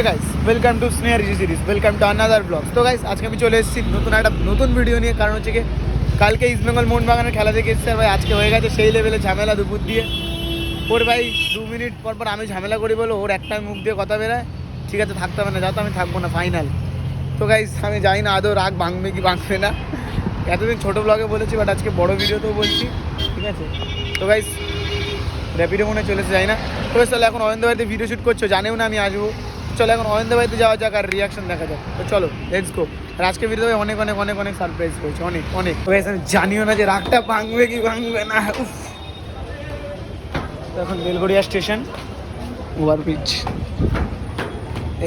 Guys welcome to স্নেহারিজি series, welcome to another vlogs. তো guys আজকে আমি চলে এসেছি নতুন ভিডিও নিয়ে। কারণ হচ্ছে কি কালকে ইস্ট বেঙ্গল মোহনবাগানের খেলা দেখে এসেছি, আর ভাই আজকে হয়ে গেছে সেই লেভেলে ঝামেলা দুপুর দিয়ে। ওর ভাই 2 মিনিট পর পর আমি ঝামেলা করি বলো ওর একটা মুখ দিয়ে কথা বেরোয়, ঠিক আছে থাকতে হবে না, যাও তো আমি থাকবো না ফাইনাল। তো গাইস আমি জানি না আদৌ রাগ ভাঙবে কি ভাঙবে না, এতদিন ছোটো ব্লগে বলেছি বাট আজকে বড় ভিডিওতেও বলছি, ঠিক আছে। তো গাইস র্যাপিডো মনে চলেছে যাই না। তো চলো এখন অরিন্দ বাড়িতে ভিডিও শ্যুট করছো, জানেও না আমি আসবো। চলো এখন অরিন্দ বাড়িতে যাওয়া যাক আর রিয়াকশন দেখা যাক। তো চলো লেটস গো। আর আজকে ভিডিওতে অনেক অনেক অনেক অনেক সারপ্রাইজ করেছে, অনেক অনেক। তো গাইস আমি জানিও না যে রাগটা ভাঙবে কি ভাঙবে না। উফ। তো এখন বেলগড়িয়া স্টেশন, ওভারব্রিজ,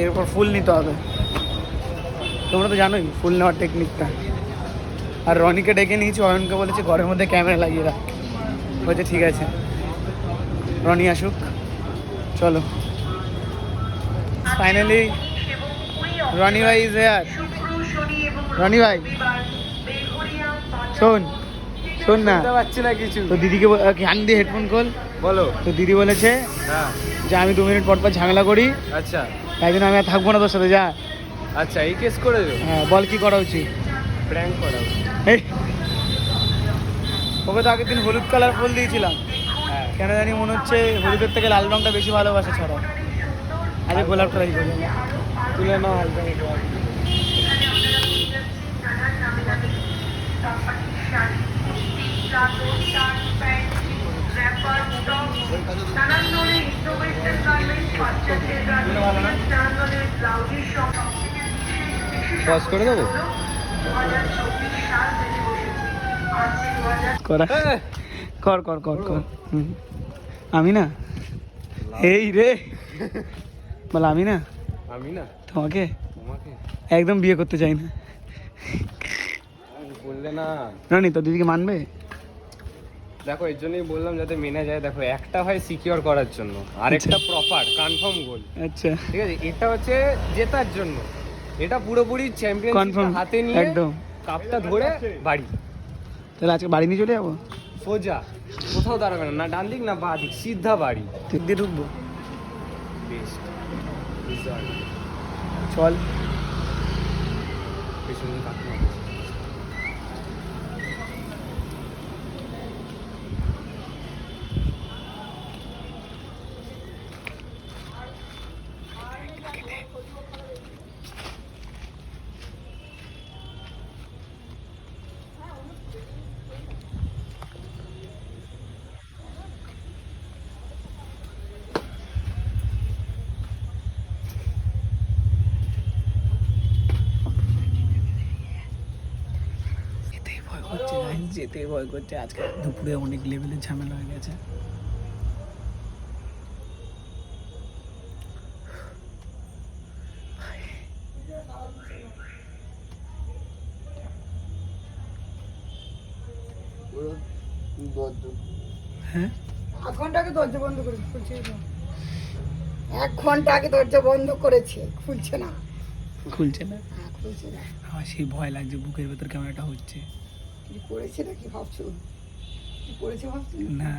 এরপর ফুল নিতে হবে। তোমরা তো জানোই ফুল নেওয়ার টেকনিকটা। আর রনিকে ডেকে নিয়েছি, অয়নকে বলেছি ঘরের মধ্যে ক্যামেরা লাগিয়ে রাখ, বলছে ঠিক আছে রনি আসুক। চলো ফাইনালি রনি ভাই ইজ হেয়ার। রনি ভাই শোন শোন না, পাচ্ছি না কিছু। তো দিদিকে কান দিয়ে হেডফোন খোল, বলো। তো দিদি বলেছে হ্যাঁ যে আমি 2 মিনিট পর পর ঝামেলা করি, আচ্ছা তাই জন্য আমি আর থাকবো না তোর সাথে, যা। আচ্ছা এই কেস করে দেবো, হ্যাঁ বল কি করা উচিত। প্র্যাঙ্ক করা উচিত। এই ওকে তো আগের দিন হলুদ কালার ফুল দিয়েছিলাম, হ্যাঁ কেন জানি মনে হচ্ছে হলুদের থেকে লাল রঙটা বেশি ভালোবাসে ছড়া। আরে গোলাপ ট্রাই করি, তুলে নাও হালকা মতো। পজ করে দেবো। করা কর কর কর কর। আমি না এই রে বল আমি না আমি না তোমাকে তোমাকে একদম বিয়ে করতে চাই না। বললে না। রনি তো দিদিকে মানবে? দেখো এর জন্যই বললাম যাতে মেনে যায়। দেখো একটা হয় সিকিউর করার জন্য, আরেকটা প্রপার কনফার্ম গোল। আচ্ছা ঠিক আছে, এটা হচ্ছে জেতার জন্য, এটা পুরোপুরি চ্যাম্পিয়নশিপ কনফার্ম হাতে নিয়ে একদম। কাপটা ধরে বাড়ি। তাহলে আজকে বাড়ি নিয়ে চলে যাবো, সোজা কোথাও দাঁড়াবে না, না ডান দিক না বাঁ দিক, সিধা বাড়ি। ঠিক দিয়ে ঢুকবো। বেস্ট চল পেছনে কাকিমা। যেতেই ভয় করছে গাইস, যেতেই ভয় করছে। আজকে দুপুরে অনেক লেভেলের ঝামেলা হয়ে গেছে। হ্যাঁ 1 ঘন্টা আগে দরজা বন্ধ করে খুলছে না। 1 ঘন্টা আগে দরজা বন্ধ করেছে, খুলছে না। খুলছে না, খুলছে না। আমার সেই ভয় লাগছে, বুকের ভেতর কেমন একটা হচ্ছে। কি করেছে না কি ভাবছো? কি করেছে ভাবছো? না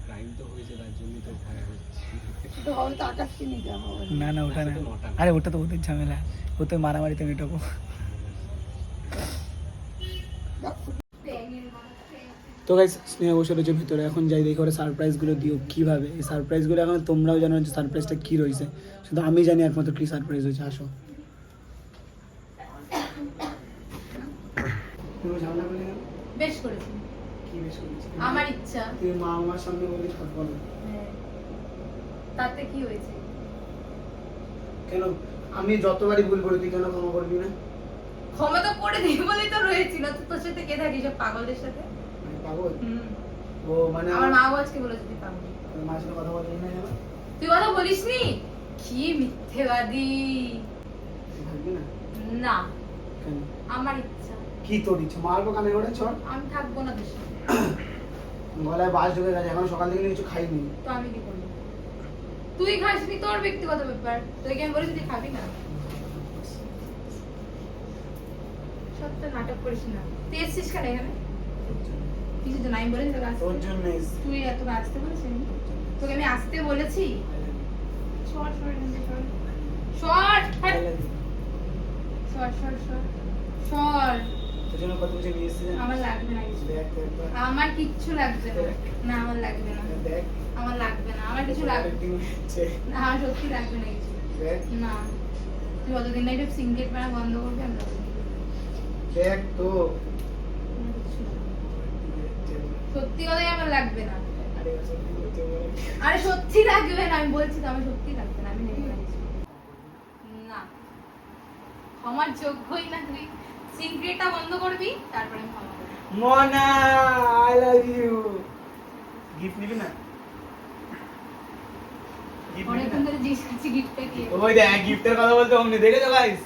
ক্রাইম তো হয়েছে, তার জন্যই তো ভয় হচ্ছে। তো হবে তো আকাশকে নিয়ে যাওয়া হবে। না না ওটা না, আরে ওটা তো ওদের ঝামেলা, ওতে মারামারিতে মেটাবো। তো গাইস স্নেহা বসে রয়েছে ভিতরে, এখন যাই দেখি ওরা সারপ্রাইজগুলো দিও কীভাবে। এই সারপ্রাইজগুলো এখন তোমরাও জানো যে সারপ্রাইজটা কী রয়েছে, শুধু আমি জানি একমাত্র কী সারপ্রাইজ হয়েছে। আসো বেশ করেছি, কি বেশ করেছি আমার ইচ্ছা। তুই মা আমার সামনে বলে থাকবো না তাতে কি হয়েছে? কেন? আমি যতবারই ভুল করি তুই কেন ক্ষমা করবি না? ক্ষমা তো করে দিই বলেই তো রয়েছিল। তো তোর সাথে কে থাকি সব পাগলদের সাথে? আমি পাগল? ও মানে আমার মা আজকে বলেছে তুই পাগল। তোর মার সাথে কথা বলবি না জানো? তুই কথা বলিসনি? কি মিথ্যেবাদী। তুই থাকবি না? না, কেন? আমার ইচ্ছা। কি তোর ইচ্ছে? মারবো কানে করে চল। আমি থাকবো না তোর সাথে। গলায় বাস ঢুকে গেছে, এখন সকাল থেকে কিছু খাইনি। তো আমি কি করবো? তুই খাসনি, তোর ব্যক্তিগত ব্যাপার। তোকে আমি বলেছি তুই খাবি না। সত্য নাটক করিস না। তুই এসছিস কেন এখানে? কিছু তো নাই বলেছি তোকে আসতে? তোর জন্য তুই এত আসতে বলেছিস? তোকে আমি আসতে বলেছি? সর সর এখান থেকে, সর। সর। সর সর সর সর। তোর জন্য কত কিছু নিয়ে এসেছি আমার লাগবে না কিছু। দেখ তো একবার। আমার কিচ্ছু লাগবে না। না আমার লাগবে না। দেখ আমার লাগবে না। আমার কিছু লাগবে acting হচ্ছে। না। আমার সত্যি লাগবে না কিছু। দেখ না। তুই যতদিন না এটা সিঙ্গেট বানা বন্ধ করবি আমি যাবো। দেখ তো আমার কিচ্ছু লাগবে না। সত্যি কথাই আমার লাগবে না। আরে সত্যি বলতে বলে। আরে সত্যি লাগবে না, আমি বলছি তো আমার সত্যি লাগবে না, আমি নেবো না কিছু। না আমার যোগ্যই না। তুই সিক্রেটটা বন্ধ করবি তারপরে আমি ক্ষমা করবো। মনা আই লাভ ইউ। গিফট নিবি না? গিফট নিবি অনেকক্ষণ না? ধরে জিজ্ঞেস করছি গিফটটা কি। ওই দেখ গিফটের কথা বলতে অমনি দেখেছো গাইস?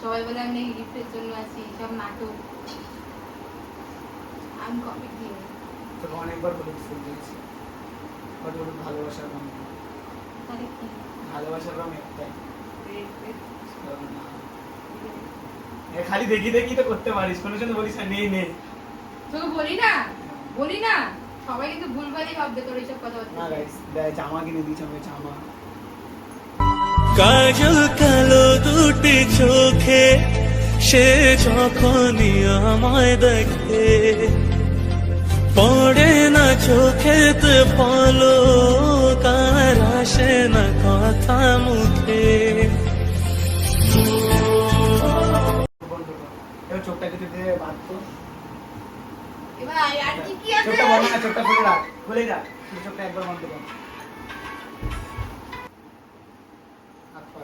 সবাই বলে আমি গিফটের জন্য আছি, সব নাটক। আমি কবে কি তোকে অনেকবার বলেছি কত বড় ভালোবাসার রঙ। তাহলে কি ভালোবাসার রঙ একটাই। এ খালি দেখি দেখি তো করতে পারিস, কোনো জন্য বলিস না নেই নেই। তোকে বলি না সবাই কিন্তু ভুলভালই ভাববে তোর এইসব কথা না গাইস দেখ জামা কিনে দিয়েছি আমি, জামা। কাজল কালো দুটি চোখে সে যখনই আমায় দেখে পড়ে না চোখেতে পলক আর আসে না কথা মুখে। বন্ধ কর। এবার চোখটা কিছু দিয়ে বাঁধতো। এবার আর কি কি আছে? চোখটা বন্ধ না, চোখটা খুলে রাখ, খুলে রাখ। তুই চোখটা একবার বন্ধ কর। হাত পা।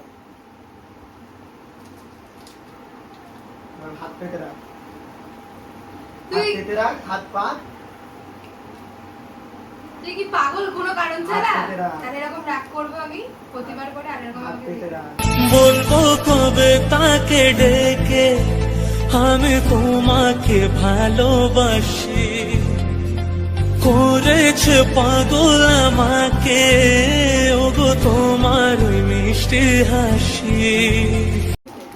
এবার হাত পেতে রাখ। হাত তুই- পেতে রাখ, হাত পা। তুই কি পাগল কোনো কারণ ছাড়া? হাত পেতে রাখ। তাহলে এরকম রাগ করবো আমি প্রতিবার করে আর এরকম হাত আমাকে পেতে দিবি? রাখ। বলবো কবে তাকে ডেকে আমি তোমাকে ভালোবাসি করেছে পাগল আমাকে ওগো তোমার ওই মিষ্টি হাসি।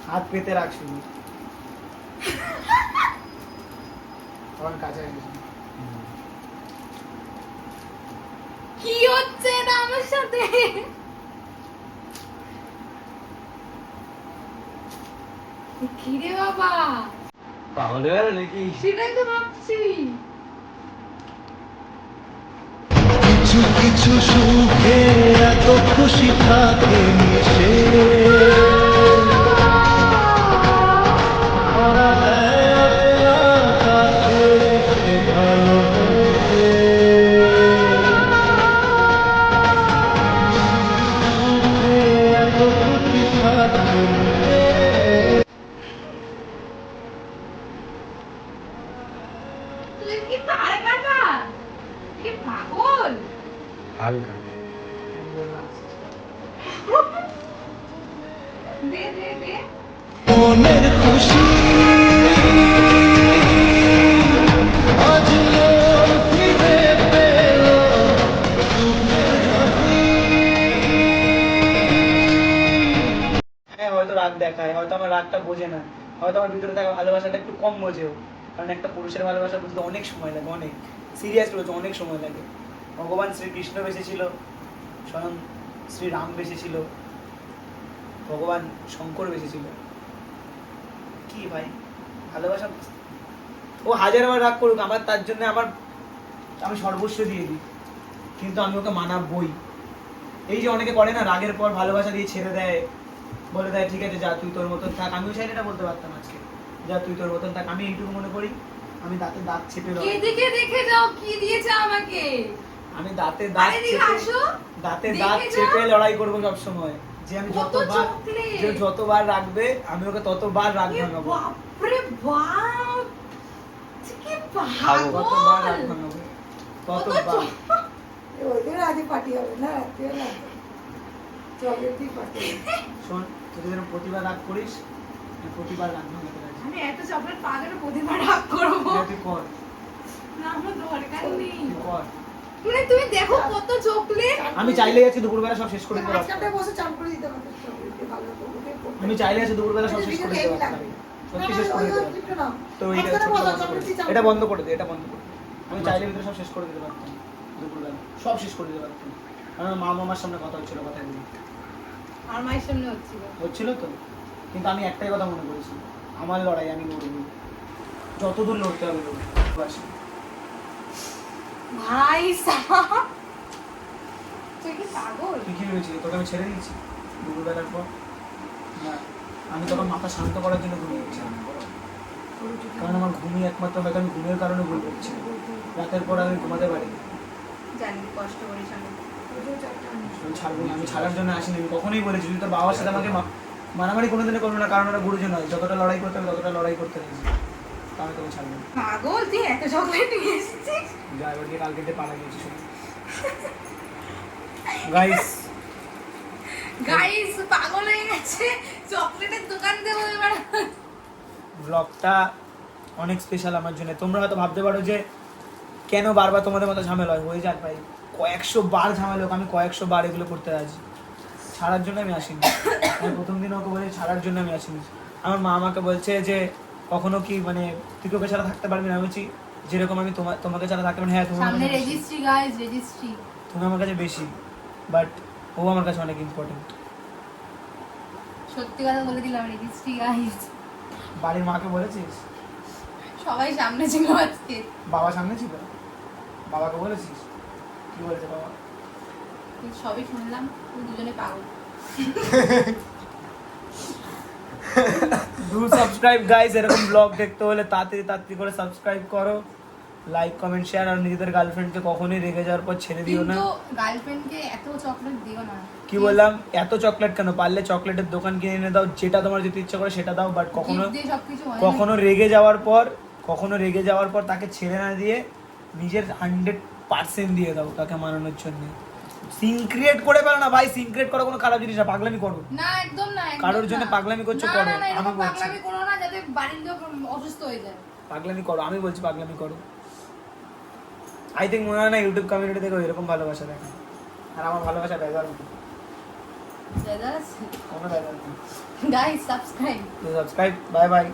হাত পেতে রাখ শুধু। তখন কাছে গেছি। কি হচ্ছে না আমার সাথে? কি রে বাবা, পাগল হয়ে গেল নাকি? সেটাই তো ভাবছি। কিছু কিছু সুখে এত খুশি থাকে মিশে তুই কি তার কাটা? কি পাগল? হালকা দে দে দে। মনের খুশি আজ মন ফিরে পেল হ্যাঁ হয়তো রাগ দেখায়, হয়তো আমার রাগটা বোঝে না, হয়তো আমার ভিতরে থাকা ভালোবাসাটা একটু কম বোঝেও। কারণ একটা পুরুষের ভালোবাসা বুঝতে অনেক সময় লাগে, অনেক সিরিয়াস রয়েছে, অনেক সময় লাগে। ভগবান শ্রীকৃষ্ণ বেঁচেছিল, স্বয়ং শ্রীরাম বেঁচেছিল, ভগবান শঙ্কর বেঁচেছিল। কি ভাই ভালোবাসা, ও হাজারবার রাগ করুক আমার, তার জন্য আমি সর্বস্ব দিয়ে দিই, কিন্তু আমি ওকে মানাবই। এই যে অনেকে করে না রাগের পর ভালোবাসা দিয়ে ছেড়ে দেয়, বলে দেয় ঠিক আছে যা তুই তোর মতন থাক। আমিও চাইলে এটা বলতে পারতাম আজকে, যা তুই তোর মতন থাক। আমি এইটুকু মনে করি, আমি দাঁতে দাঁত চেপে কে লড়াই, দেখে দেখে যাও কি দিয়েছে আমাকে? আমি দাঁতে দাঁত আরে দিকে চেপে, আসো। দাঁতে দেখে দাঁত যাও। চেপে লড়াই করবো সবসময়। যে আমি কত যতবার, চকলেট। যে যতবার রাখবে আমি ওকে ততবার রাগ এ ভাঙাবো, বাপরে বাপ, তুই কি ততবার রাগ পাগল? ভাঙাবো, কত ততবার। ওদের আজকে পার্টি হবে না, রাত্রিবেলা চকলেটই পার্টি হবে। শোন তুই যেন প্রতিবার রাগ করিস, আমি প্রতিবার রাগ ভাঙাতে রাজি। আমি এত চকলেট পাগল প্রতিবার রাগ করবো? এটা তুই কর, না আমার দরকার নেই। তুই কর। মানে তুমি দেখো কত চকলেট। আমি চাইলে আছি দুপুরবেলা সব শেষ করে দিতে পারতাম। আজকালটা বসে চান করে দিতে পারতো চকলেট দিয়ে ভালো করে ওকে করতে। আমি চাইলে আছি দুপুরবেলা সব শেষ করে দিতে পারতাম, সত্যি শেষ করে দিতে পারতাম। তো এইটা ছোট্ট বন্ধ করে দে। এটা বন্ধ করে দে, এটা বন্ধ করে দে। আমি চাইলে ভিতরে সব শেষ করে দিতে পারতাম, দুপুরবেলা সব শেষ করে দিতে পারতাম। আমার মা মামার সামনে কথা হচ্ছিল, কথা বলি আমার মায়ের সামনে হচ্ছিল। হচ্ছিল তো, কিন্তু আমি একটাই কথা মনে করেছি, আমার লড়াই আমি লড়বো, যতদূর লড়তে হবে লড়বো। বাস। ভাই সাহেব, তুই কি পাগল? তুই কি ভেবেছিলি তোকে আমি ছেড়ে দিয়েছি দুপুরবেলার পর? না, আমি তখন মাথা শান্ত করার জন্য ঘুমিয়ে গেছিলাম, কারণ আমার ঘুমিয়ে একমাত্র হয়তো আমি ঘুমের কারণে ভুল করছি। রাতের পর আমি ঘুমাতে পারিনি। জানি কষ্ট করিস আমি। আমি ছাড়বো না, আমি ছাড়ার জন্য আসিনি। আমি কখনোই বলেছি তুই তোর বাবার সাথে আমাকে মারামারি কোনোদিনই করবো না, কারণ ওরা গুরুজন হয়, যতটা লড়াই করতে হবে ততটা লড়াই করতে হয়েছে, তা আমি তোকে ছাড়বো না। পাগল, তুই এত চকলেট নিয়ে এসেছিস? যা এবার গিয়ে কালকে দিয়ে পালা গিয়েছি শুধু। গাইস গাইস পাগল হয়ে গেছে, চকলেটের দোকান দেবো এবার। ব্লগটা অনেক স্পেশাল আমার জন্য। তোমরা হয়তো ভাবতে পারো যে কেন বারবার তোমাদের মতো ঝামেলা হয়, হয়ে যাক ভাই, কয়েকশো বার ঝামেলা হোক, আমি কয়েকশো বার এগুলো করতে রাজি। ছাড়ার জন্য আমি আসিনি, আমি প্রথম দিন ওকে বলে ছাড়ার জন্য আমি আসিনি। আমার মা আমাকে বলছে যে কখনো কি মানে তুই ওকে ছাড়া থাকতে পারবি না? আমি বলছি যেরকম আমি তোমাকে ছাড়া থাকতে পারি, হ্যাঁ তুমি আমার সামনে কাছে বেশি। Registry guys, registry. তুমি আমার কাছে বেশি, বাট ও আমার কাছে অনেক ইম্পর্টেন্ট। সত্যি কথা বলে দিলাম, রেজিস্ট্রি গাইস। বাড়ির মাকে বলেছিস? সবাই সামনে ছিল আজকে। বাবা সামনে ছিল? বাবাকে বলেছিস? কি বলেছে বাবা? সবই শুনলাম, তুই দুজনে পাগল। ডু সাবস্ক্রাইব গাইস, এরকম ব্লগ দেখতে হলে তাড়াতাড়ি করে সাবস্ক্রাইব করো, লাইক কমেন্ট শেয়ার। আর নিজেদের গার্লফ্রেন্ডকে কখনোই রেগে যাওয়ার পর ছেড়ে দিও না। কিন্তু গার্লফ্রেন্ডকে এত চকলেট দিও না। কি বললাম, এত চকলেট কেন? পারলে চকলেটের দোকান কিনে এনে দাও, যেটা তোমার যেতে ইচ্ছা করে সেটা দাও, বাট কখনো Gift দিয়ে সবকিছু হয় না। কখনো রেগে যাওয়ার পর তাকে ছেড়ে না দিয়ে নিজের 100% দিয়ে দাও তাকে মানানোর জন্য। সিন ক্রিয়েট করে ফেলো না ভাই, সিন ক্রিয়েট করা কোনো খারাপ জিনিস না, পাগলামি করো। না একদম না, একদম কারোর না। জন্য পাগলামি করছো, না, করো। না, না, আমি এরকম বলছি পাগলামি করো না যাতে বাড়ির লোক অসুস্থ হয়ে যায়। পাগলামি করো, আমি বলছি পাগলামি করো। আই থিঙ্ক মনে হয় না ইউটিউব কমিউনিটি থেকে এরকম ভালোবাসা দেখে। আর আমার ভালোবাসা বেজার দাদা কোনো বেজার নেই। Guys subscribe. Subscribe, bye bye.